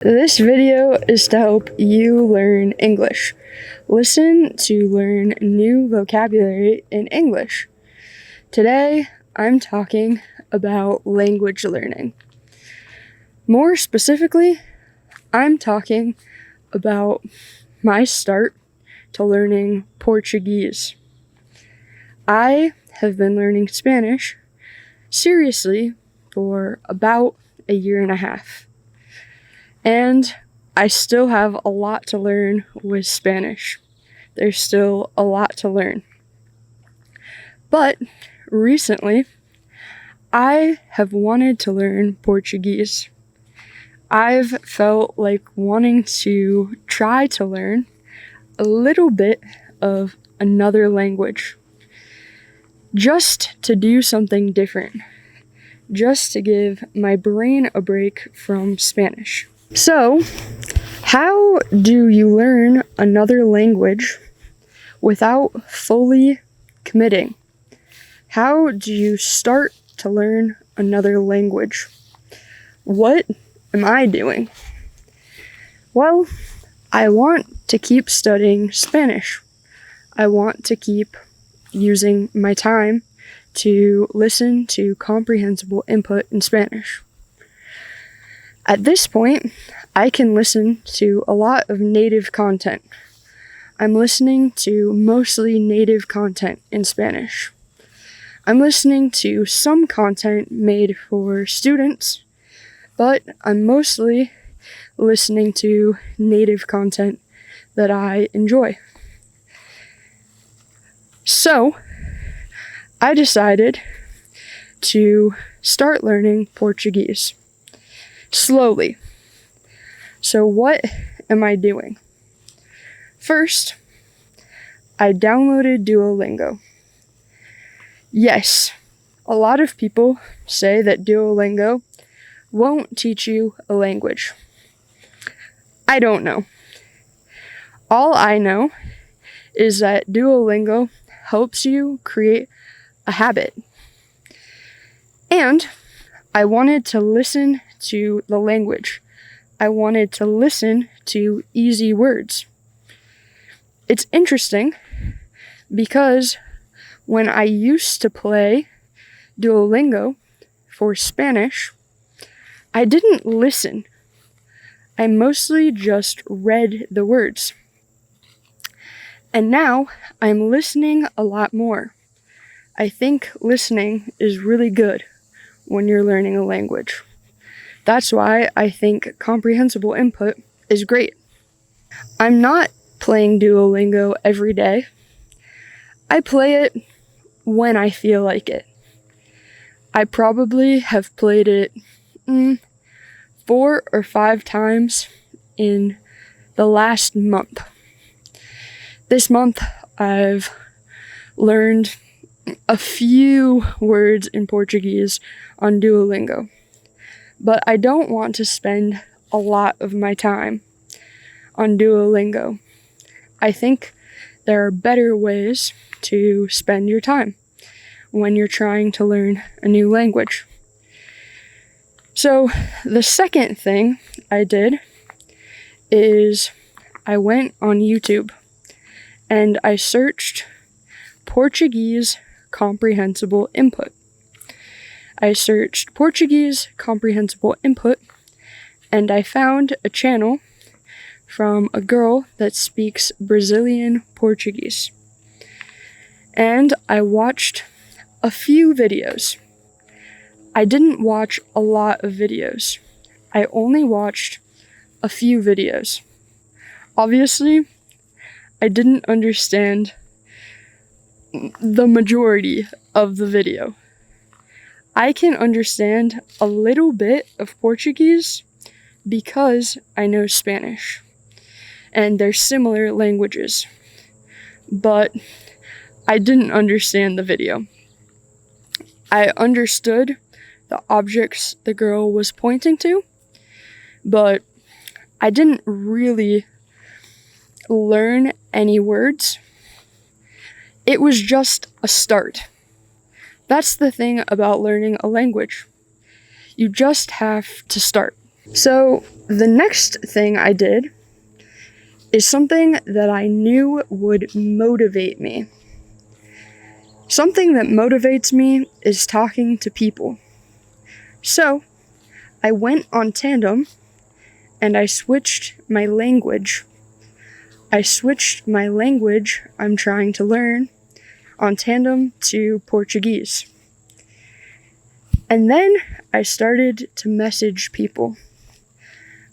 This video is to help you learn English. Listen to learn new vocabulary in English. Today, I'm talking about language learning. More specifically, I'm talking about my start to learning Portuguese. I have been learning Spanish seriously for about a year and a half. And I still have a lot to learn with Spanish. There's still a lot to learn. But recently, I have wanted to learn Portuguese. I've felt like wanting to try to learn a little bit of another language. Just to do something different. Just to give my brain a break from Spanish. So, how do you learn another language without fully committing? How do you start to learn another language? What am I doing? Well, I want to keep studying Spanish. I want to keep using my time to listen to comprehensible input in Spanish. At this point, I can listen to a lot of native content. I'm listening to mostly native content in Spanish. I'm listening to some content made for students, but I'm mostly listening to native content that I enjoy. So, I decided to start learning Portuguese. Slowly. So what am I doing? First, I downloaded Duolingo. Yes, a lot of people say that Duolingo won't teach you a language. I don't know. All I know is that Duolingo helps you create a habit. And I wanted to listen to the language. I wanted to listen to easy words. It's interesting because when I used to play Duolingo for Spanish, I didn't listen. I mostly just read the words. And now I'm listening a lot more. I think listening is really good when you're learning a language. That's why I think comprehensible input is great. I'm not playing Duolingo every day. I play it when I feel like it. I probably have played it 4 or 5 times in the last month. This month, I've learned a few words in Portuguese on Duolingo. But I don't want to spend a lot of my time on Duolingo. I think there are better ways to spend your time when you're trying to learn a new language. So the second thing I did is I went on YouTube and I searched Portuguese comprehensible input. I searched Portuguese comprehensible input, and I found a channel from a girl that speaks Brazilian Portuguese. And I watched a few videos. I didn't watch a lot of videos. I only watched a few videos. Obviously, I didn't understand the majority of the video. I can understand a little bit of Portuguese because I know Spanish, and they're similar languages, but I didn't understand the video. I understood the objects the girl was pointing to, but I didn't really learn any words. It was just a start. That's the thing about learning a language. You just have to start. So the next thing I did is something that I knew would motivate me. Something that motivates me is talking to people. So I went on Tandem and I switched my language. I switched my language I'm trying to learn on Tandem to Portuguese. And then I started to message people.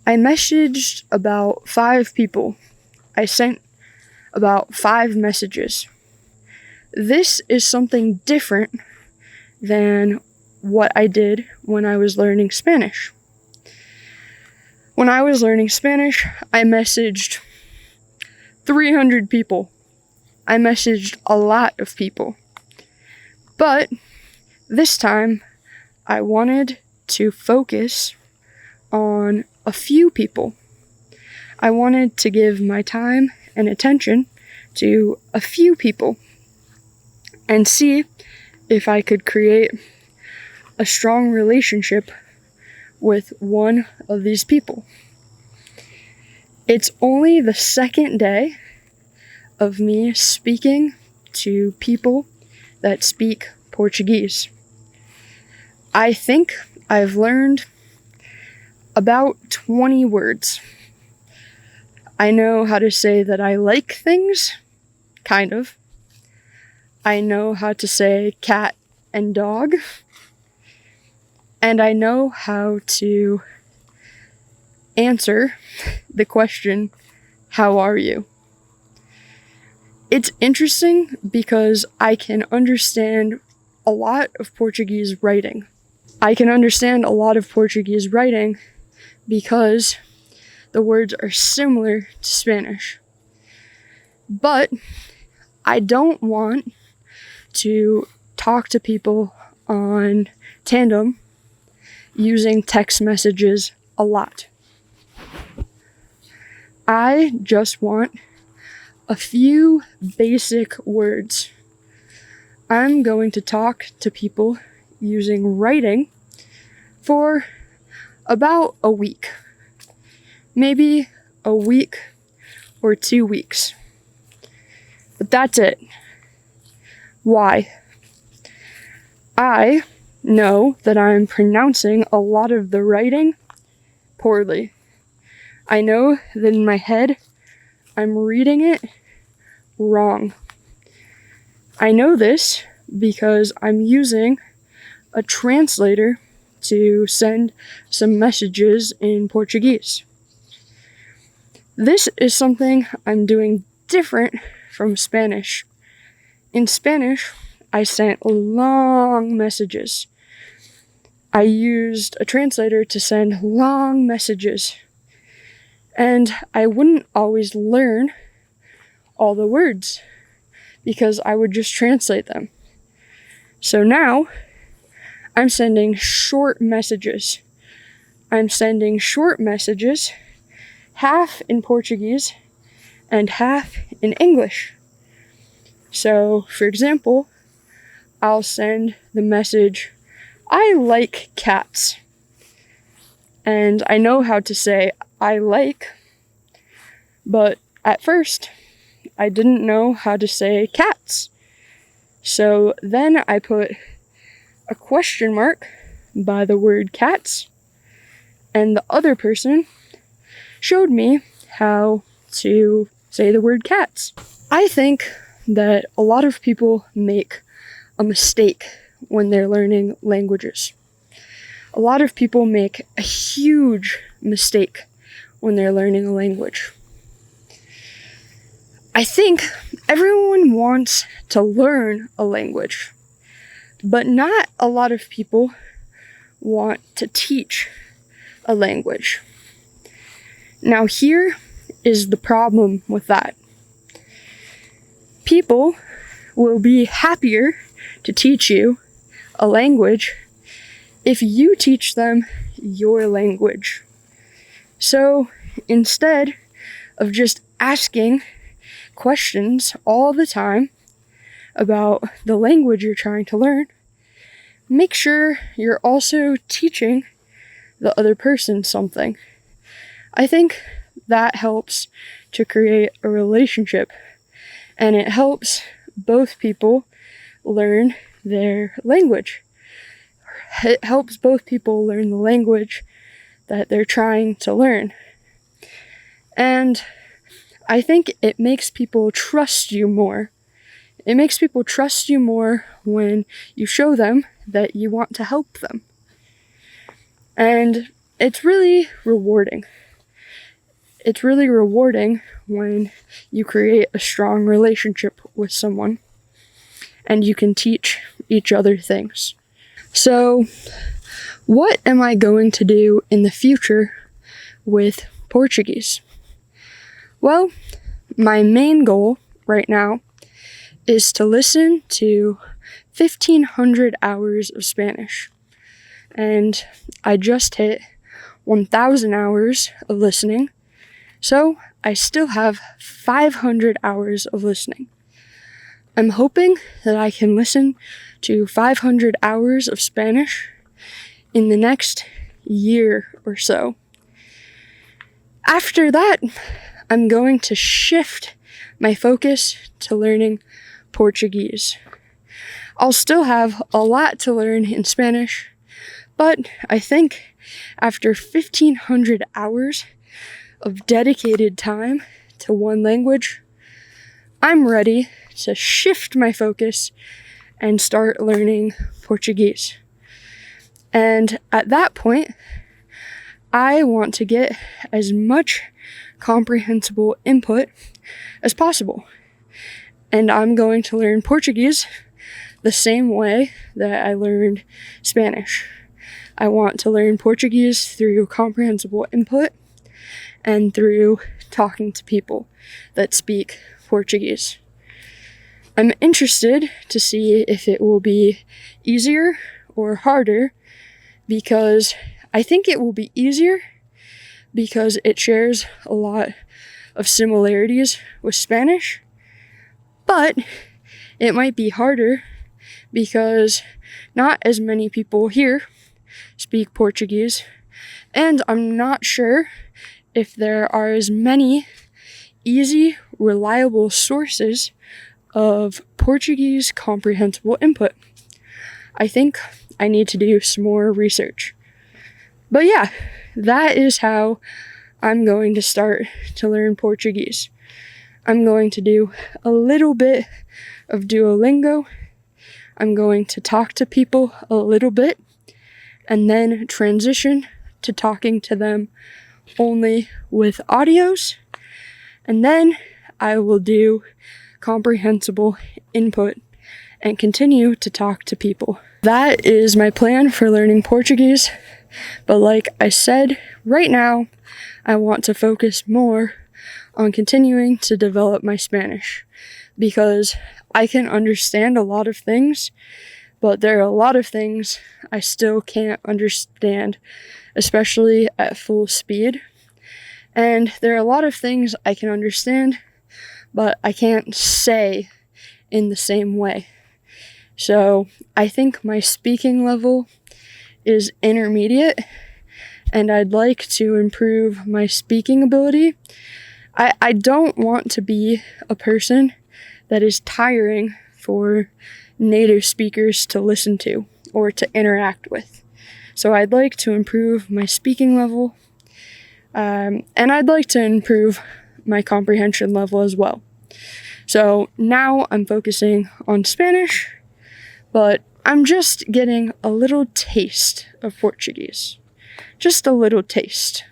I messaged about 5 people. I sent about 5 messages. This is something different than what I did when I was learning Spanish. When I was learning Spanish, I messaged 300 people. I messaged a lot of people. But this time, I wanted to focus on a few people. I wanted to give my time and attention to a few people and see if I could create a strong relationship with one of these people. It's only the second day of me speaking to people that speak Portuguese. I think I've learned about 20 words. I know how to say that I like things, kind of. I know how to say cat and dog. And I know how to answer the question, how are you? It's interesting because I can understand a lot of Portuguese writing. I can understand a lot of Portuguese writing because the words are similar to Spanish. But I don't want to talk to people on Tandem using text messages a lot. I just want a few basic words. I'm going to talk to people using writing for about a week. Maybe a week or 2 weeks. But that's it. Why? I know that I'm pronouncing a lot of the writing poorly. I know that in my head, I'm reading it wrong. I know this because I'm using a translator to send some messages in Portuguese. This is something I'm doing different from Spanish. In Spanish, I sent long messages. I used a translator to send long messages. And I wouldn't always learn all the words because I would just translate them. So now, I'm sending short messages. I'm sending short messages, half in Portuguese and half in English. So, for example, I'll send the message, I like cats. And I know how to say I like, but at first, I didn't know how to say cats. So then I put a question mark by the word cats, and the other person showed me how to say the word cats. I think that a lot of people make a mistake when they're learning languages. A lot of people make a huge mistake when they're learning a language. I think everyone wants to learn a language, but not a lot of people want to teach a language. Now here is the problem with that. People will be happier to teach you a language if you teach them your language. So instead of just asking questions all the time about the language you're trying to learn, make sure you're also teaching the other person something. I think that helps to create a relationship, and it helps both people learn their language. It helps both people learn the language that they're trying to learn. And I think it makes people trust you more. It makes people trust you more when you show them that you want to help them. And it's really rewarding. It's really rewarding when you create a strong relationship with someone and you can teach each other things. So, what am I going to do in the future with Portuguese? Well, my main goal right now is to listen to 1,500 hours of Spanish. And I just hit 1,000 hours of listening, so I still have 500 hours of listening. I'm hoping that I can listen to 500 hours of Spanish in the next year or so. After that, I'm going to shift my focus to learning Portuguese. I'll still have a lot to learn in Spanish, but I think after 1,500 hours of dedicated time to one language, I'm ready to shift my focus and start learning Portuguese. And at that point, I want to get as much comprehensible input as possible. And I'm going to learn Portuguese the same way that I learned Spanish. I want to learn Portuguese through comprehensible input and through talking to people that speak Portuguese. I'm interested to see if it will be easier or harder, because I think it will be easier because it shares a lot of similarities with Spanish, but it might be harder because not as many people here speak Portuguese, and I'm not sure if there are as many easy, reliable sources of Portuguese comprehensible input. I think I need to do some more research. But yeah, that is how I'm going to start to learn Portuguese. I'm going to do a little bit of Duolingo. I'm going to talk to people a little bit and then transition to talking to them only with audios. And then I will do comprehensible input and continue to talk to people. That is my plan for learning Portuguese. But like I said, right now, I want to focus more on continuing to develop my Spanish, because I can understand a lot of things, but there are a lot of things I still can't understand, especially at full speed. And there are a lot of things I can understand, but I can't say in the same way. So I think my speaking level is intermediate, and I'd like to improve my speaking ability. I don't want to be a person that is tiring for native speakers to listen to or to interact with. So I'd like to improve my speaking level, and I'd like to improve my comprehension level as well. So now I'm focusing on Spanish, but I'm just getting a little taste of Portuguese. Just a little taste.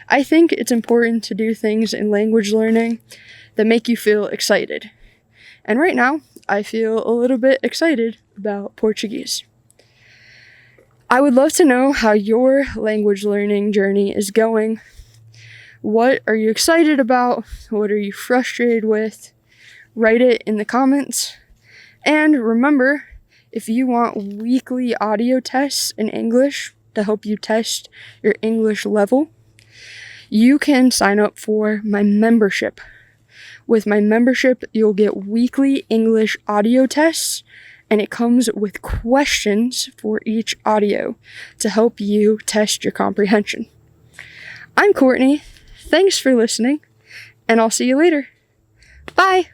I think it's important to do things in language learning that make you feel excited. And right now, I feel a little bit excited about Portuguese. I would love to know how your language learning journey is going. What are you excited about? What are you frustrated with? Write it in the comments. And remember, if you want weekly audio tests in English to help you test your English level, you can sign up for my membership. With my membership, you'll get weekly English audio tests and it comes with questions for each audio to help you test your comprehension. I'm Courtney. Thanks for listening, and I'll see you later. Bye!